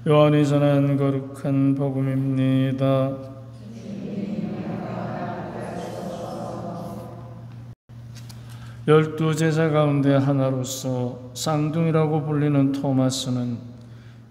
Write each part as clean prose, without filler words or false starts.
요한이 전한 거룩한 복음입니다. 열두 제자 가운데 하나로서 쌍둥이라고 불리는 토마스는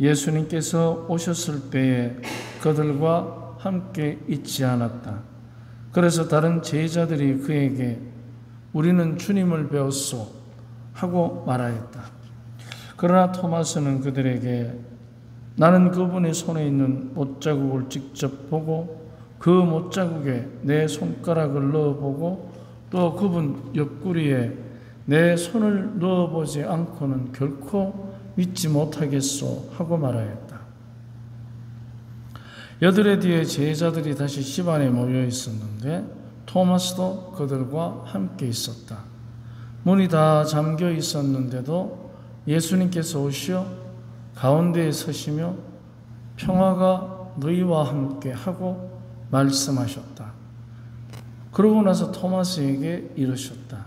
예수님께서 오셨을 때에 그들과 함께 있지 않았다. 그래서 다른 제자들이 그에게 우리는 주님을 배웠소 하고 말하였다. 그러나 토마스는 그들에게 나는 그분의 손에 있는 못자국을 직접 보고 그 못자국에 내 손가락을 넣어보고 또 그분 옆구리에 내 손을 넣어보지 않고는 결코 믿지 못하겠소 하고 말하였다. 여드레 뒤에 제자들이 다시 집안에 모여 있었는데 토마스도 그들과 함께 있었다. 문이 다 잠겨 있었는데도 예수님께서 오시어 가운데에 서시며 평화가 너희와 함께 하고 말씀하셨다. 그러고 나서 토마스에게 이르셨다.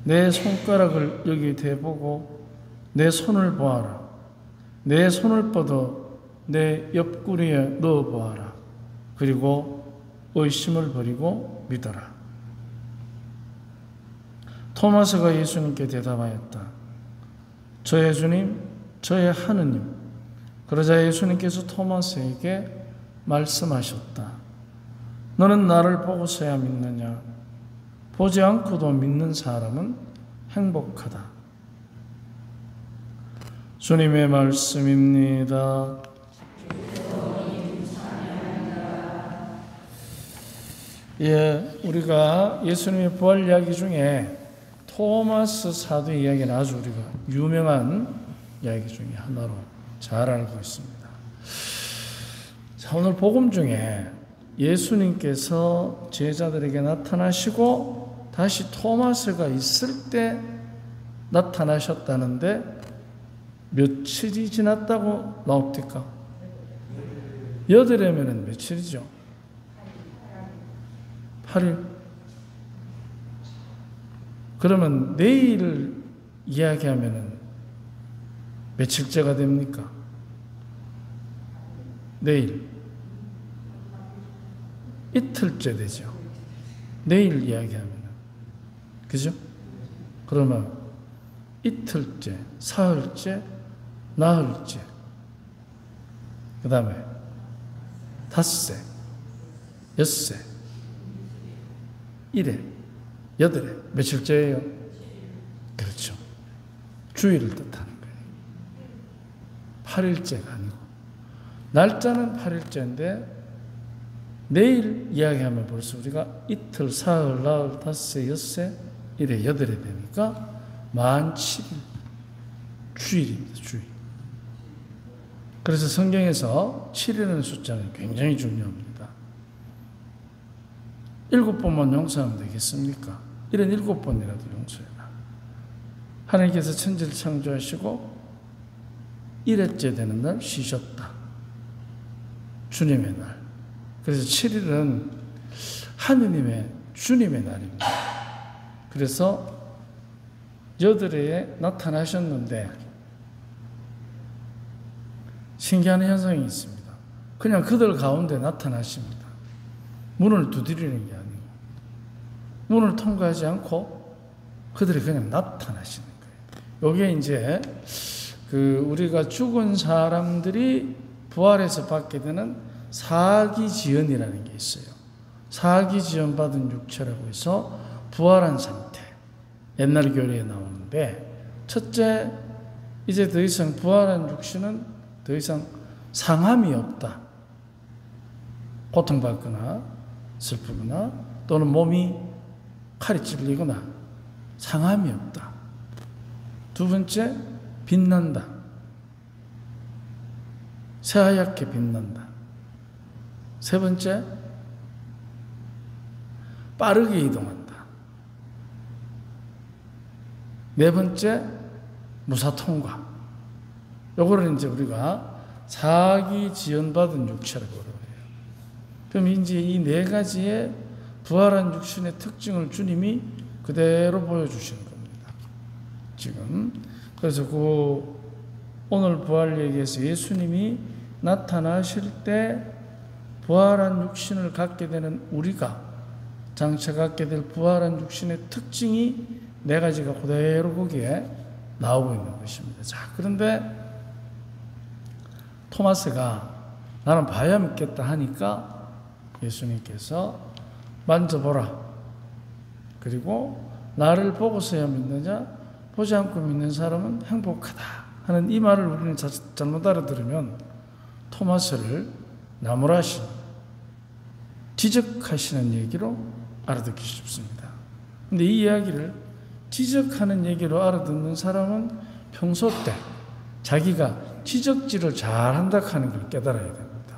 내 손가락을 여기 대보고 내 손을 보아라. 내 손을 뻗어 내 옆구리에 넣어보아라. 그리고 의심을 버리고 믿어라. 토마스가 예수님께 대답하였다. 저의 주님, 저의 하느님. 그러자 예수님께서 토마스에게 말씀하셨다. 너는 나를 보고서야 믿느냐? 보지 않고도 믿는 사람은 행복하다. 주님의 말씀입니다. 우리가 예수님의 부활 이야기 중에 토마스 사도 이야기는 아주 우리가 유명한 이야기 중에 하나로 잘 알고 있습니다. 자, 오늘 복음 중에 예수님께서 제자들에게 나타나시고 다시 토마스가 있을 때 나타나셨다는데 며칠이 지났다고 나옵니까? 여드레면은 며칠이죠? 8일. 그러면 내일을 이야기하면은 며칠째가 됩니까? 내일. 이틀째 되죠. 내일 이야기하면은. 그죠? 그러면 이틀째, 사흘째, 나흘째. 그 다음에 닷새, 엿새, 일회, 여덟회. 며칠째예요? 그렇죠. 주일을 뜻하는 거예요. 8일째가 아니고. 날짜는 8일째인데 내일 이야기하면 벌써 우리가 이틀, 사흘, 나흘, 닷새, 엿새, 일회, 여덟회 되니까 만 7일. 주일입니다. 주일. 그래서 성경에서 7이라는 숫자는 굉장히 중요합니다. 7번만 용서하면 되겠습니까? 이런 7번이라도 용서해라. 하나님께서 천지를 창조하시고 1회째 되는 날 쉬셨다. 주님의 날. 그래서 7일은 하느님의 주님의 날입니다. 그래서 여드레에 나타나셨는데 신기한 현상이 있습니다. 그냥 그들 가운데 나타나십니다. 문을 두드리는 게 아니고 문을 통과하지 않고 그들이 그냥 나타나시는 거예요. 이게 이제 우리가 죽은 사람들이 부활해서 받게 되는 사기지연이라는 게 있어요. 사기지연 받은 육체라고 해서 부활한 상태. 옛날 교리에 나오는데 첫째, 이제 더 이상 부활한 육신은 더 이상 상함이 없다. 고통받거나 슬프거나 또는 몸이 칼이 찔리거나 상함이 없다. 두 번째, 빛난다. 새하얗게 빛난다. 세 번째, 빠르게 이동한다. 네 번째, 무사통과. 요거를 이제 우리가 사기 지연받은 육체라고 그래요. 그럼 이제 이 네 가지의 부활한 육신의 특징을 주님이 그대로 보여주시는 겁니다. 지금. 그래서 오늘 부활 얘기에서 예수님이 나타나실 때 부활한 육신을 갖게 되는 우리가 장차 갖게 될 부활한 육신의 특징이 네 가지가 그대로 거기에 나오고 있는 것입니다. 자, 그런데 토마스가 나는 봐야 믿겠다 하니까 예수님께서 만져보라. 그리고 나를 보고서야 믿느냐? 보지 않고 믿는 사람은 행복하다 하는 이 말을 우리는 잘못 알아들으면 토마스를 나무라신 지적하시는 얘기로 알아듣기 쉽습니다. 근데 이 이야기를 지적하는 얘기로 알아듣는 사람은 평소 때 자기가 지적질을 잘한다 하는 걸 깨달아야 됩니다.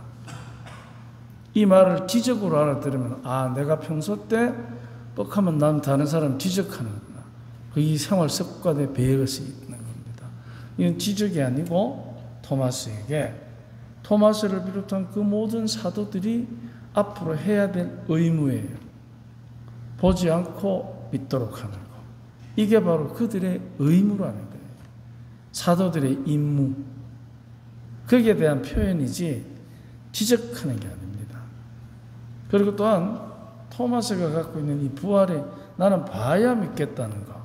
이 말을 지적으로 알아들으면 내가 평소 때 뻑하면 난 다른 사람 지적하는구나. 이 생활 습관에 배어서 있는 겁니다. 이건 지적이 아니고 토마스를 비롯한 그 모든 사도들이 앞으로 해야 될 의무예요. 보지 않고 믿도록 하는 거. 이게 바로 그들의 의무라는 거예요. 사도들의 임무. 거기에 대한 표현이지 지적하는 게 아닙니다. 그리고 또한 토마스가 갖고 있는 이 부활에 나는 봐야 믿겠다는 거.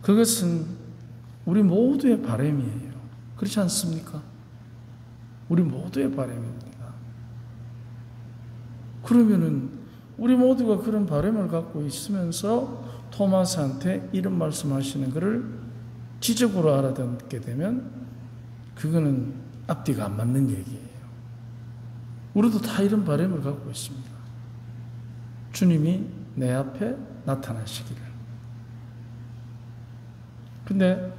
그것은 우리 모두의 바람이에요. 그렇지 않습니까? 우리 모두의 바람입니다. 그러면은 우리 모두가 그런 바람을 갖고 있으면서 토마스한테 이런 말씀하시는 것을 지적으로 알아듣게 되면 그거는 앞뒤가 안 맞는 얘기예요. 우리도 다 이런 바람을 갖고 있습니다. 주님이 내 앞에 나타나시기를. 근데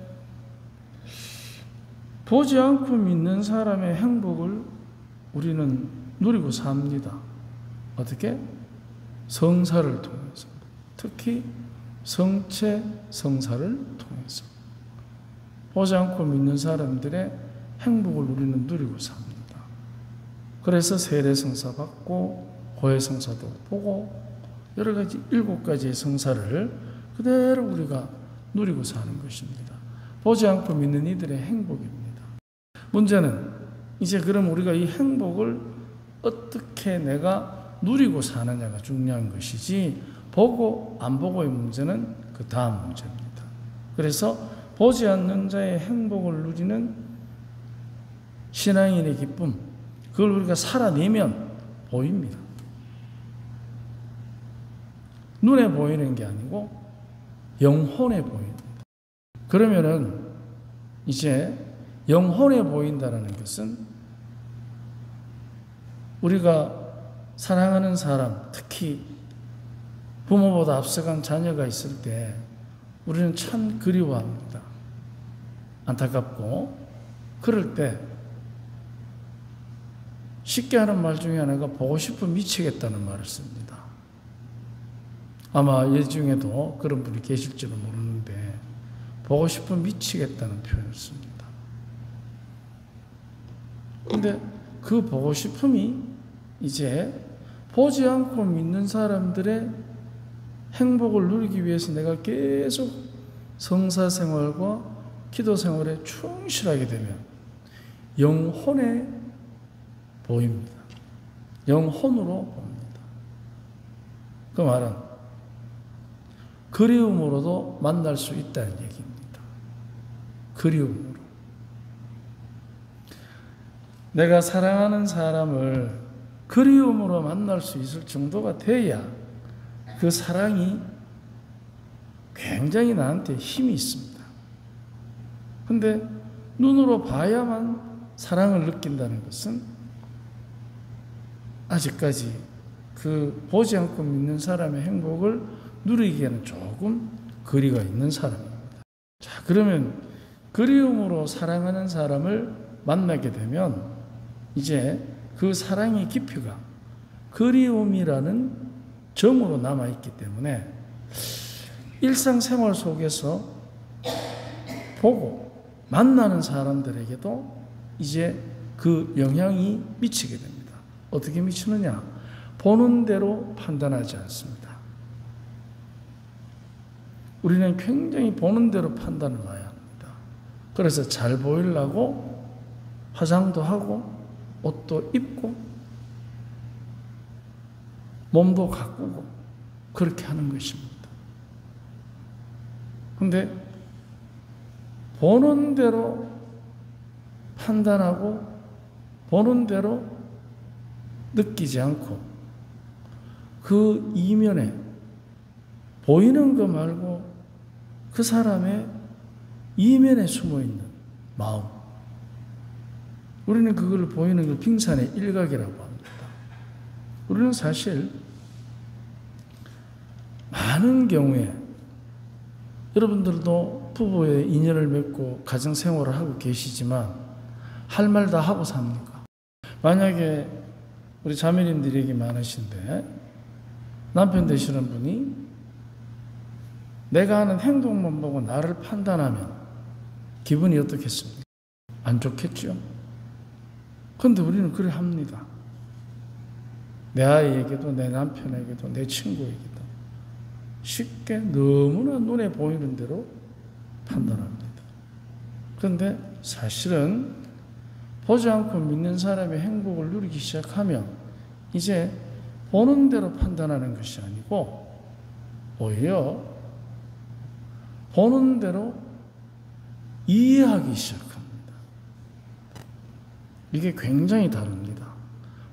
보지 않고 믿는 사람의 행복을 우리는 누리고 삽니다. 어떻게? 성사를 통해서. 특히 성체 성사를 통해서. 보지 않고 믿는 사람들의 행복을 우리는 누리고 삽니다. 그래서 세례 성사 받고 고해 성사도 보고 여러 가지 7가지의 성사를 그대로 우리가 누리고 사는 것입니다. 보지 않고 믿는 이들의 행복입니다. 문제는 이제 그럼 우리가 이 행복을 어떻게 내가 누리고 사느냐가 중요한 것이지 보고 안 보고의 문제는 그 다음 문제입니다. 그래서 보지 않는 자의 행복을 누리는 신앙인의 기쁨, 그걸 우리가 살아내면 보입니다. 눈에 보이는 게 아니고 영혼에 보입니다. 그러면은 이제 영혼에 보인다는 것은 우리가 사랑하는 사람, 특히 부모보다 앞서간 자녀가 있을 때 우리는 참 그리워합니다. 안타깝고 그럴 때 쉽게 하는 말 중에 하나가 보고 싶으면 미치겠다는 말을 씁니다. 아마 예 중에도 그런 분이 계실지는 모르는데 보고 싶으면 미치겠다는 표현을 씁니다. 근데 그 보고 싶음이 이제 보지 않고 믿는 사람들의 행복을 누리기 위해서 내가 계속 성사생활과 기도생활에 충실하게 되면 영혼에 보입니다. 영혼으로 봅니다. 그 말은 그리움으로도 만날 수 있다는 얘기입니다. 그리움으로. 내가 사랑하는 사람을 그리움으로 만날 수 있을 정도가 돼야 그 사랑이 굉장히 나한테 힘이 있습니다. 근데 눈으로 봐야만 사랑을 느낀다는 것은 아직까지 그 보지 않고 믿는 사람의 행복을 누리기에는 조금 거리가 있는 사람입니다. 자, 그러면 그리움으로 사랑하는 사람을 만나게 되면 이제 그 사랑의 깊이가 그리움이라는 정으로 남아있기 때문에 일상생활 속에서 보고 만나는 사람들에게도 이제 그 영향이 미치게 됩니다. 어떻게 미치느냐? 보는 대로 판단하지 않습니다. 우리는 굉장히 보는 대로 판단을 해야 합니다. 그래서 잘 보이려고 화장도 하고 옷도 입고 몸도 가꾸고 그렇게 하는 것입니다. 근데 보는 대로 판단하고 보는 대로 느끼지 않고 그 이면에 보이는 거 말고 그 사람의 이면에 숨어있는 마음, 우리는 그걸 보이는 걸 빙산의 일각이라고 합니다. 우리는 사실 많은 경우에 여러분들도 부부의 인연을 맺고 가정생활을 하고 계시지만 할 말 다 하고 삽니까? 만약에 우리 자매님들이 얘기 많으신데 남편 되시는 분이 내가 하는 행동만 보고 나를 판단하면 기분이 어떻겠습니까? 안 좋겠죠? 그런데 우리는 그래 합니다. 내 아이에게도 내 남편에게도 내 친구에게도 쉽게 너무나 눈에 보이는 대로 판단합니다. 그런데 사실은 보지 않고 믿는 사람의 행복을 누리기 시작하면 이제 보는 대로 판단하는 것이 아니고 오히려 보는 대로 이해하기 시작합니다. 이게 굉장히 다릅니다.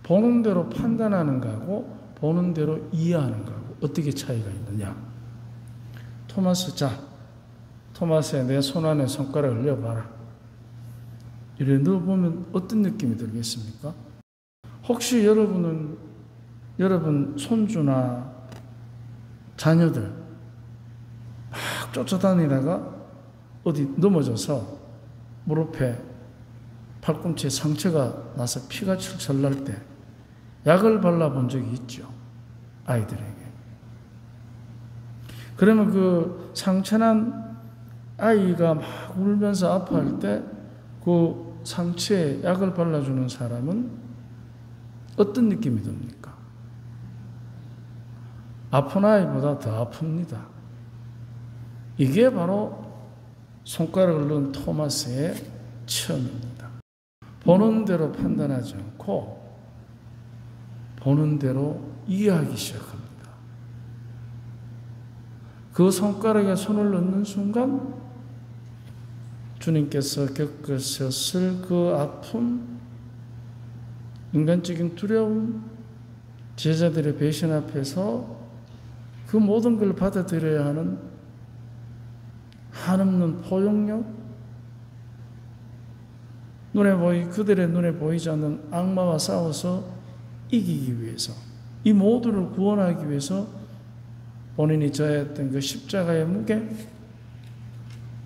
보는 대로 판단하는 거하고 보는 대로 이해하는 거하고 어떻게 차이가 있느냐. 토마스의 내 손 안에 손가락을 넣어봐라. 이래 넣어보면 어떤 느낌이 들겠습니까? 혹시 여러분 손주나 자녀들 막 쫓아다니다가 어디 넘어져서 무릎에 팔꿈치에 상처가 나서 피가 철철 날 때 약을 발라본 적이 있죠. 아이들에게. 그러면 그 상처난 아이가 막 울면서 아파할 때 그 상처에 약을 발라주는 사람은 어떤 느낌이 듭니까? 아픈 아이보다 더 아픕니다. 이게 바로 손가락을 넣은 토마스의 체험입니다. 보는 대로 판단하지 않고 보는 대로 이해하기 시작합니다. 그 손가락에 손을 넣는 순간 주님께서 겪으셨을 그 아픔, 인간적인 두려움, 제자들의 배신 앞에서 그 모든 걸 받아들여야 하는 한없는 포용력, 그들의 눈에 보이지 않는 악마와 싸워서 이기기 위해서, 이 모두를 구원하기 위해서 본인이 져야 했던 그 십자가의 무게,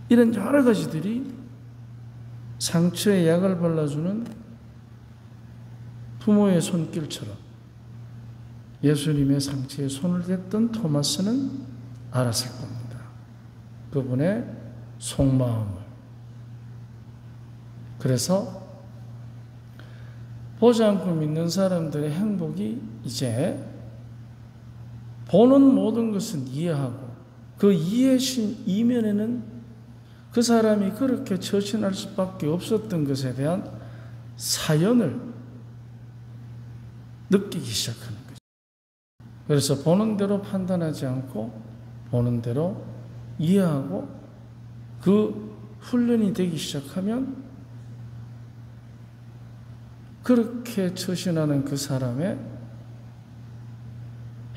이런 여러 가지들이 상처에 약을 발라주는 부모의 손길처럼 예수님의 상처에 손을 댔던 토마스는 알았을 겁니다. 그분의 속마음을. 그래서 보지 않고 믿는 사람들의 행복이 이제 보는 모든 것은 이해하고 그 이해신 이면에는 그 사람이 그렇게 처신할 수밖에 없었던 것에 대한 사연을 느끼기 시작하는 거죠. 그래서 보는 대로 판단하지 않고 보는 대로 이해하고 그 훈련이 되기 시작하면 그렇게 처신하는 그 사람의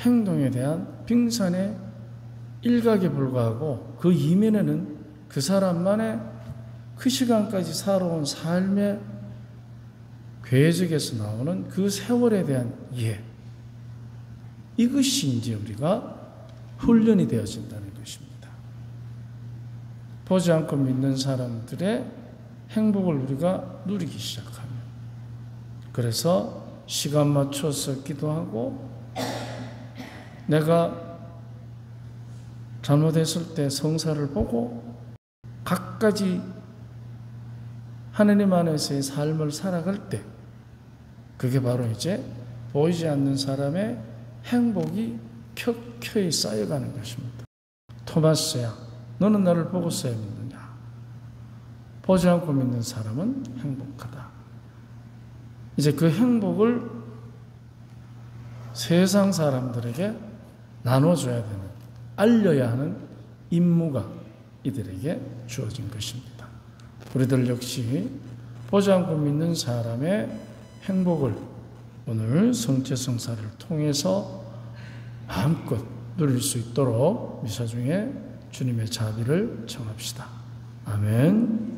행동에 대한 빙산의 일각에 불과하고 그 이면에는 그 사람만의 그 시간까지 살아온 삶의 궤적에서 나오는 그 세월에 대한 이해, 이것이 이제 우리가 훈련이 되어진다는 것입니다. 보지 않고 믿는 사람들의 행복을 우리가 누리기 시작하면, 그래서 시간 맞춰서 기도하고 내가 잘못했을 때 성사를 보고 각가지 하느님 안에서의 삶을 살아갈 때 그게 바로 이제 보이지 않는 사람의 행복이 켜켜이 쌓여가는 것입니다. 토마스야, 너는 나를 보고서야 믿느냐? 보지 않고 믿는 사람은 행복하다. 이제 그 행복을 세상 사람들에게 나눠줘야 되는, 알려야 하는 임무가 이들에게 주어진 것입니다. 우리들 역시 보지 않고 믿는 사람의 행복을 오늘 성죄성사를 통해서 마음껏 누릴 수 있도록 미사 중에 주님의 자비를 청합시다. 아멘.